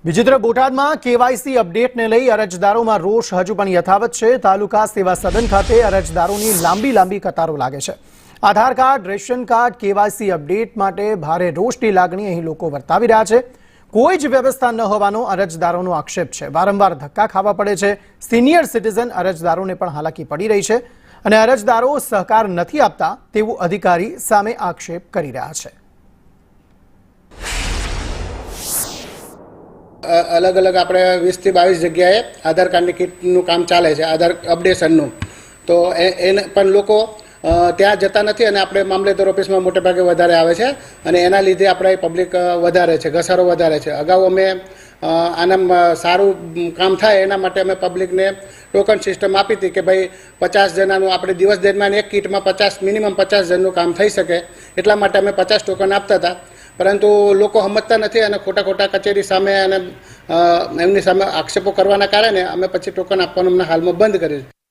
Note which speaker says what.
Speaker 1: બીજી તરફ બોટાદમાં કેવાયસી અપડેટને લઈ અરજદારોમાં રોષ હજુ પણ યથાવત છે। તાલુકા સેવા સદન ખાતે અરજદારોની લાંબી કતારો લાગે છે। Aadhaar card, ration card, KYC update માટે ભારે રોષની લાગણી અહીં લોકો વર્તાવી રહ્યા છે। કોઈ જ વ્યવસ્થા ન હોવાનો અરજદારોનો આક્ષેપ છે। વારંવાર ધક્કા ખાવા પડે છે। સિનિયર સિટીઝન અરજદારોને પણ હાલાકી પડી રહી છે અને અરજદારો સહકાર નથી આપતા તેવું અધિકારી સામે આક્ષેપ કરી રહ્યા છે।
Speaker 2: अलग अलग આપણે 20 થી 22 જગ્યાએ આધાર કાર્ડની કિટનું કામ ચાલે છે, આધાર અપડેશનનું। તો એને પણ લોકો ત્યાં જતા નથી અને આપણે મામલેદાર ઓફિસમાં મોટે ભાગે વધારે આવે છે અને એના લીધે આપણે પબ્લિક વધારે છે, ઘસારો વધારે છે। અગાઉ અમે આના સારું કામ થાય એના માટે અમે પબ્લિકને ટોકન સિસ્ટમ આપી હતી કે ભાઈ 50 જણાનું આપણે દિવસ દરમિયાન એક કિટમાં 50 મિનિમમ 50 જણનું કામ થઈ શકે, એટલા માટે અમે 50 ટોકન આપતા હતા। પરંતુ લોકો સમજતા નથી અને ખોટા કચેરી સામે અને એમની સામે આક્ષેપો કરવાના કારણે અમે પછી ટોકન આપવાનું હાલમાં બંધ કર્યું છે।